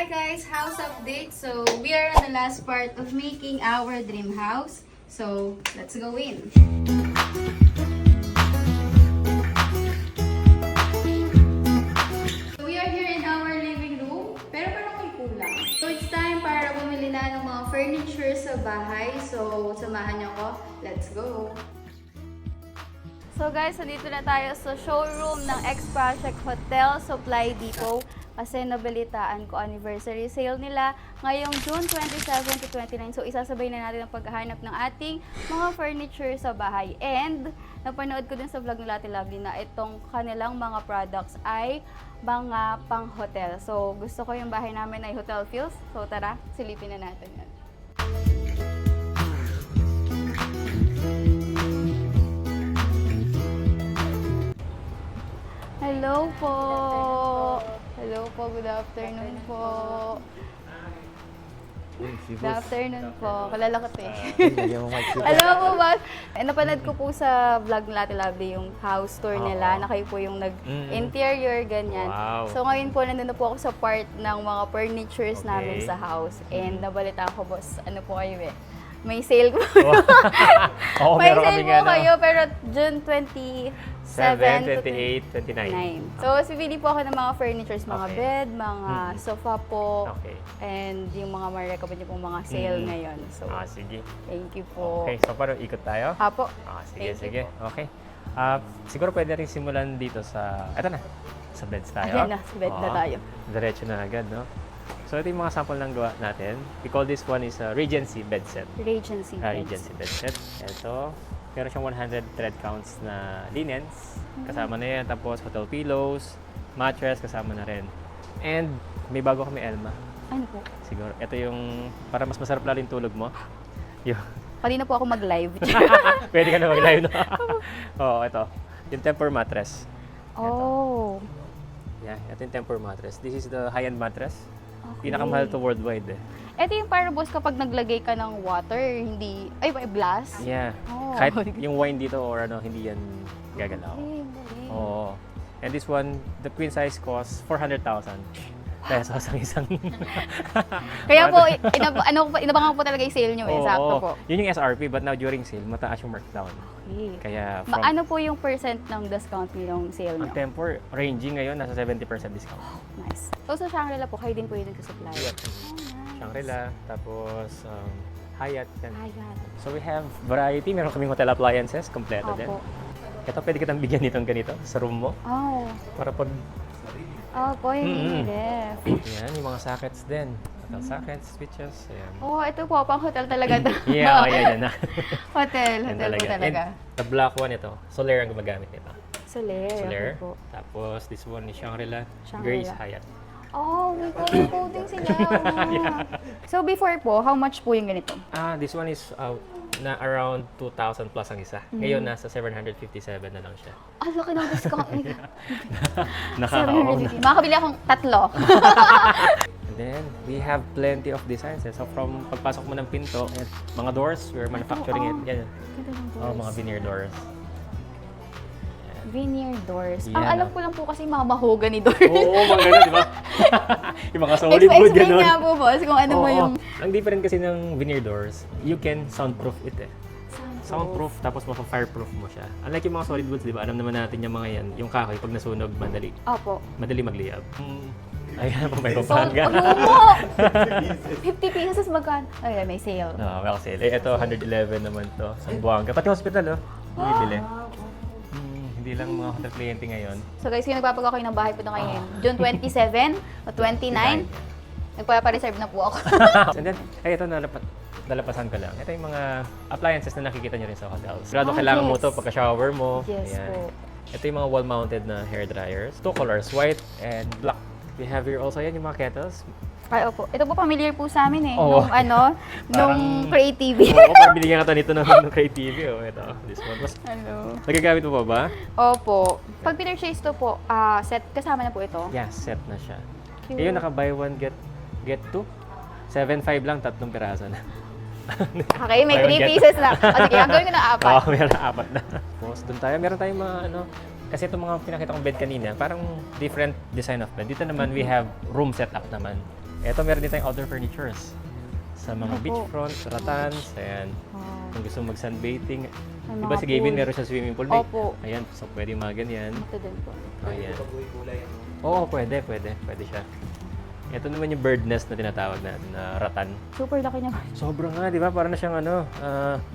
Hi guys, house update. So we are on the last part of making our dream house. So let's go in. So we are here in our living room. Pero parang may kulang. So it's time para bumili na ng mga furniture sa bahay. So samahan niyo ako. Let's go. So guys, nandito na tayo sa showroom ng X-Project Hotel Supply Depot. Kasi nabalitaan ko anniversary sale nila ngayong June 27 to 29. So isasabay na natin ang paghahanap ng ating mga furniture sa bahay. And napanood ko din sa vlog nila Ate Lovely na itong kanilang mga products ay mga pang-hotel. So gusto ko yung bahay namin ay hotel feels. So tara, silipin na natin yan. Hello po! Hello po, good afternoon po. Good afternoon po. Kalala ko te. Alam mo po ba, napanood ko po sa vlog nila Ate Lovely yung house tour nila, na kayo po yung nag-interior, ganyan. Wow. So ngayon po, nandun na po ako sa part ng mga furnitures namin sa house. And nabalita ko, boss, ano po kayo eh? May sale po. Oo, May meron sale kami po kayo, pero June 27 to 28, 29. So, bibili po ako ng mga furnitures, mga bed, mga sofa po, and yung mga ma-recommend niyo pong mga sale ngayon. So, Sige. thank you po. Okay, so paano ikot tayo? Hapo. Sige, Thank sige. you po. Okay. Siguro pwede rin simulan dito sa, eto na, sa beds tayo. Ayan na, sa bed na tayo. Diretso na agad, no? So, ito yung mga sample ng gawa natin. We call this one is a Regency bed set. Regency beds. Regency bed set. Ito, meron siyang 100 thread counts na linens. Kasama na yan. Tapos hotel pillows, mattress, kasama na rin. And may bago kami Elma. Ano po? Siguro. Ito yung para mas masarap lalo yung tulog mo. Yung Kanina po ako mag-live. pwede ka na mag-live, no? Oo, ito. Yung Tempur mattress. Oh. Yeah, ito yung Tempur mattress. This is the high-end mattress. Okay. Pinakamahal to worldwide eh. Ito yung para boss kapag naglagay ka ng water, hindi, ay, blast? Yeah. Oh. Kahit yung wine dito or ano, hindi yan gagalaw. Galing, galing. Oo. And this one, the queen size costs 400,000 pesos ang isang. Kaya po, inabangan ko po talaga yung sale nyo eh. Sakto po. Yun yung SRP, but now during sale, mataas yung markdown. Okay. Kaya from Ano po yung percent ng discount yung sale ang nyo? Tempur, ranging ngayon, nasa 70% discount. Nice. So sa Shangri-La po, kayo din po yung nagsusupply? Yep. Oh, nice. Shangri-La, tapos Hyatt. Yan. Ayan. So we have variety. Meron kaming hotel appliances, kompleto din. Opo. Ito, pwede kitang bigyan nitong ganito sa room mo. Oh. Para pag, Opo, yung ref. yan, yung mga sockets din. Hotel sockets, switches, ayan. Oh, ito po, pang hotel talaga. Yeah, yan na. Hotel Yan po talaga. And the black one ito, Solaire ang gumagamit nito. Solaire. Solaire. Okay po. Tapos this one is Shangri-La, Shangri-La. Grace Hyatt. Oh, may coating sila. So before po, how much po yung ganito? This one is na around 2,000 plus ang isa. Ngayon nasa 757 na lang siya. Ah, laki ng discount. Nakakaon na. Makakabili akong tatlo. And then, we have plenty of designs. So, from pagpasok mo ng pinto, at mga doors, we're manufacturing it. Yan. Mga veneer doors. Veneer doors. Yan, Ang alam ko lang po kasi mga mahogany doors. Oo, mga ganun, di ba? Yung mga solid wood, Explain ganun. nga po boss kung ano mo yung... Ang different kasi ng veneer doors, you can soundproof it eh. Soundproof, tapos mapa-fireproof mo siya. Unlike yung mga solid woods, di ba? Alam naman natin yung mga yan, yung kahoy, pag nasunog, Opo. madali magliyab. Ayan pa, may So, papanga. mo! 50 pesos magkano? Ay, may sale. Well, sale. Ito, 111 naman to. Sa Buanga. Pati hospital, bumibili. Hindi lang mga hotel kliyente ngayon. So guys, kung nagpapagawa kayo ng bahay po na ngayon, June 27 o 29, nagpapareserve na po ako. And then, ito nalapasan ko lang. Ito yung mga appliances na nakikita nyo rin sa hotels. Sigurado kailangan mo to pagka-shower mo. Yes po. Ito yung mga wall-mounted na hair dryers. Two colors, white and black. We have here also yan yung mga kettles. Ay, opo. Ito po familiar po sa amin eh. Oo. Nung Creative. Oo, parang binigyan ka to nito ng Creative. Ito, this one. Hello. Nagagamit mo pa ba? Opo. Pag pinurchase to po, set, kasama na po ito. Yeah, set na siya. Cute. Ngayon, naka-buy one, get two. 7.5 lang, 3 piraso na. Okay, may Buy 3 one, get pieces na. O sige, gagawin ko na 4. Oo, meron 4 na. Tapos doon tayo, meron tayong mga kasi itong mga pinakita kong bed kanina, parang different design of bed. Dito naman, we have room setup naman. Eto, meron din tayong outdoor furnitures. Sa mga Ano po? beachfront, ratans, ayan. Wow. Kung gusto mo mag-sunbathing. May Diba mga si Gavin pool. meron siya swimming pool, Nick? Opo. Ayan, so pwede yung mga ganyan. Ito din po. Ayan. Oo, pwede siya. Ito naman yung bird nest na tinatawag na ratan. Super laki niya. Sobrang nga, di ba? Parang na siyang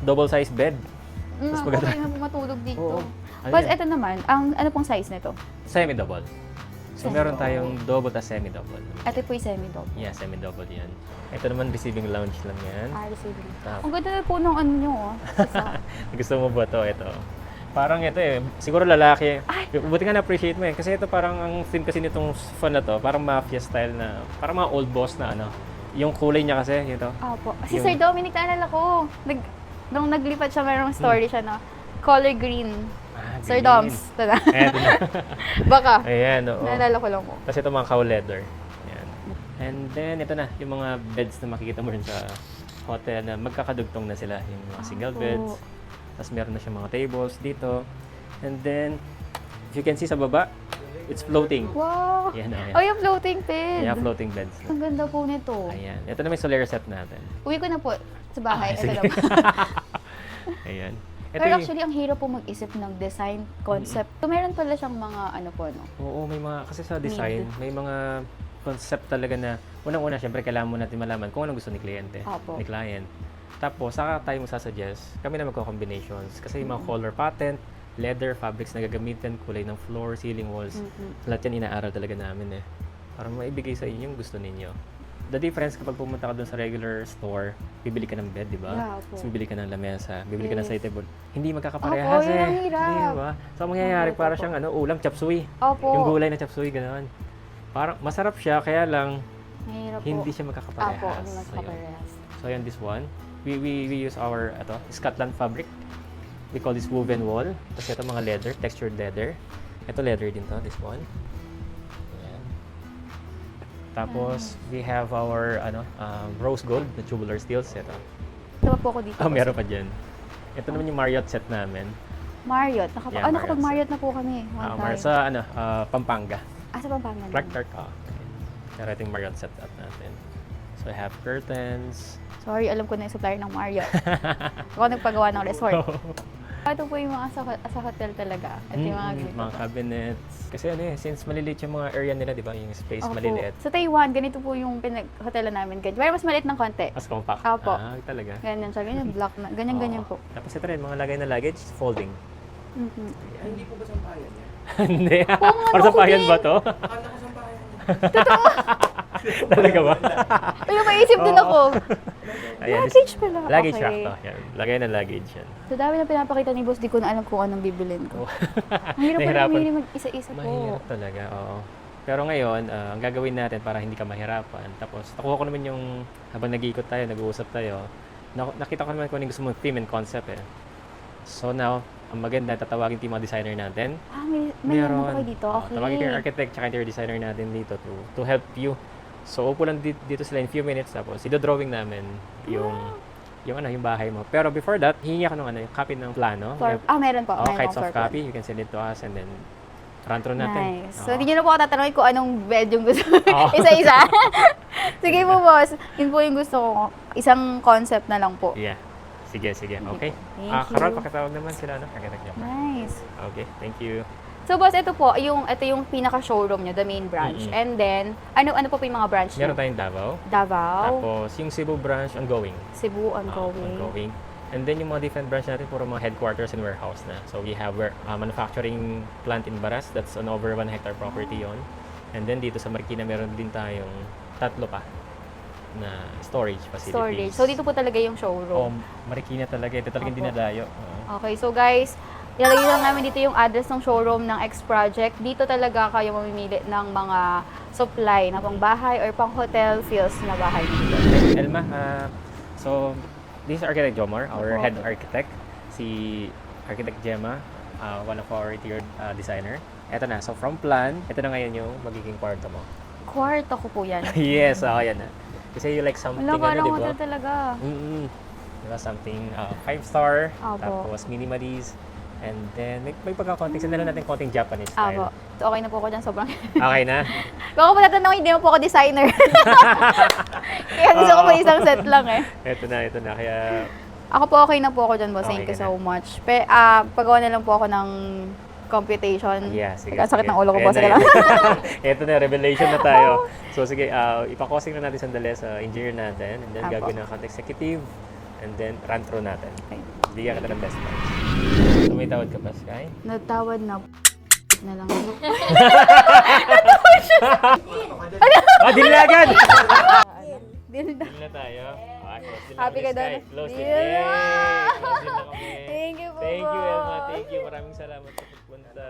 double size bed. Mas maganda. Okay na po matulog dito. Oo. Ano But yan? ito naman, ano pong size nito? Semi-double. So, meron tayong double at semi-double. Ito po yung semi-double. Yeah, semi-double yan. Ito naman, receiving lounge lang yan. Receiving. Tapos, Ang ganda na po ng ano nyo, oh. Isa. gusto mo ba to? Ito. Parang ito siguro lalaki. Buti nga na-appreciate mo kasi ito parang ang theme kasi nitong fan na to, parang mafia style na, parang mga old boss na ano. Yung kulay niya kasi, ito. Opo. Si Yung- Sir Dominic, naalala ko. Nung naglipat siya, mayroong story siya na color green. Sir green. Doms. Tada. Ito na. Baka. Ayan, oo. Naalala ko lang po. Tapos ito mga cow leather. Ayan. And then, ito na, yung mga beds na makikita mo rin sa hotel na magkakadugtong na sila. Yung mga single Opo. beds. Tapos meron na siyang mga tables dito. And then, if you can see sa baba, it's floating. Wow! Ayan, Oh, yung floating bed. Ayan, floating beds. Ang ganda po nito. Ayan. Ito na may solar set natin. Uwi ko na po sa bahay. Sige. Ito na po. Ayan. Ito Pero yung- actually, ang hirap po mag-isip ng design concept. So, meron pala siyang mga ano po, no? Oo, may mga, kasi sa design, may mga concept talaga na, unang-una, syempre, kailangan mo natin malaman kung anong gusto ni kliyente, Opo. ni client. Tapos, saka tayo magsasuggest, kami na magko-combinations. Kasi yung mga color pattern, leather, fabrics na gagamitin, kulay ng floor, ceiling walls, lahat yan inaaral talaga namin para maibigay sa inyo yung gusto ninyo. The difference kapag pumunta ka doon sa regular store, bibili ka ng bed, di ba? Yeah, opo. Tapos bibili ka ng lamesa, bibili ka ng Yes. side table. Hindi Opo, magkakaparehas yun ang hirap. Di ba? So, ang mangyayari, Opo, para opo. siyang ulam, chop suey. Opo. Yung gulay na chop suey, gano'n. Parang masarap siya, kaya lang, Mahirap po. hindi siya magkakaparehas. Opo, hindi So, yun. magkaparehas. So, yan, this one. We use our Scotland fabric. We call this woven wool. Tapos ito mga leather, textured leather. Ito leather din to, this one. Ayan. Tapos, we have our rose gold, the tubular steels. Ito. Diba po ako dito? Meron pa dyan. Ito naman yung Marriott set namin. Marriott. Yeah, Nakapag-Marriott na po kami. One time. Sa Pampanga. Sa Pampanga. Clark. Pero ito yung Marriott set up natin. So, I have curtains. Sorry, alam ko na yung supplier ng Marriott. Ako nagpagawa ng resort. Ito po yung mga sa hotel talaga. Ito yung mga ganito. mga cabinets. Kasi since maliliit yung mga area nila, di ba? Yung space Opo. maliliit. Sa Taiwan, ganito po yung hotelan namin. Pero mas maliit ng konti. Mas compact. Opo. Talaga. Ganyan siya, ganyan black na. Ganyan po. Tapos ito rin, mga lagay na luggage, folding. Mhm. Hindi po ba sampayan niya? Hindi. nga, Para ako sa payan din. ba to? Akala ko sampayan niya. Talaga ba? Ay, maisip din ako. Ayan, Luggage pala. Luggage Okay. rack to. Yan. Lagay na luggage yan. Sa dami na pinapakita ni boss, di ko na alam kung anong bibilin ko. Ang hirap pala Nahirapan. mamili mag-isa-isa po. Mahirap talaga, oo. Pero ngayon, ang gagawin natin para hindi ka mahirapan, tapos nakuha ko naman yung, habang nag-iikot tayo, nag-uusap tayo, nakita ko naman kung ano yung gusto mong theme and concept So now, ang maganda, tatawagin yung mga designer natin. May ano po kayo dito? Okay. Tawagin ko yung architect tsaka interior designer natin dito to help you. So, upo lang dito sila in few minutes, tapos i-drawing namin yung bahay mo. Pero before that, hihingi ako ng yung copy ng plano. Meron po. Meron Kahit akong soft floor plan. copy, you can send it to us and then run through natin. Nice. So, hindi nyo na po ako tatanungin kung anong bed yung gusto. Oo. Isa-isa. Sige po, boss. Yun po yung gusto ko. Isang concept na lang po. Yeah. Sige. Okay. Thank Carol, you. pakitawag naman sila, architect niya. Nice. Okay, thank you. So, boss, ito po yung pinaka-showroom nyo, the main branch. Mm-mm. And then, ano po yung mga branch Meron nyo? tayong Davao. Davao, Tapos, yung Cebu branch, ongoing. Cebu, ongoing. Ongoing. And then, yung mga different branch natin, puro mga headquarters and warehouse na. So, we have manufacturing plant in Baras. That's on over 1 hectare property yon. And then, dito sa Marikina, meron din tayong 3 pa na storage facilities. Storage. So, dito po talaga yung showroom. Marikina talaga. Ito talagang Opo. dinadayo. Okay, so guys, ilalagay lang namin dito yung address ng showroom ng X Project. Dito talaga kayo mamimili ng mga supply na pang bahay or pang hotel feels na bahay dito. Elma, so this is Architect Jomar, our Opo. head architect. Si Architect Gemma, one of our interior designer. Ito na, so from plan, ito na ngayon yung magiging kwarto mo. Kwarto ko po yan. Yes, yan na. Kasi you like something, Wala, parang di ba? hotel talaga. Diba, something 5-star, Opo. tapos minimalist. And then, may pagkakonting, sandala natin konting Japanese Apo. style. So, okay na po ako dyan. Sobrang... Okay na? Kung ako po natanong, hindi mo po ako designer. Kaya gusto ko po isang set lang eh. Ito na. Kaya, Ako po okay na po ako dyan, boss. Thank Okay you ka so much. Pagawa na lang po ako ng computation. yeah, sige. Ang sakit sige. ng ulo ko, Ayan boss. na, Sige lang. Ito na, revelation na tayo. So, sige, ipakosing na natin sandali sa engineer natin. And then, Apo. gagawin ng account executive. And then, run through natin. Okay. Bigyan kita ng best part. So, may tawad ka pa, Sky? Natawad na lang. Deal na agad! Deal na. Deal na tayo. Close deal na Happy kami, ka doon? Sky. Close deal. Deal na! Yay! Close deal na kami. Thank you po, Thank you, boss. Elma. Thank you. Maraming salamat sa pagpunta.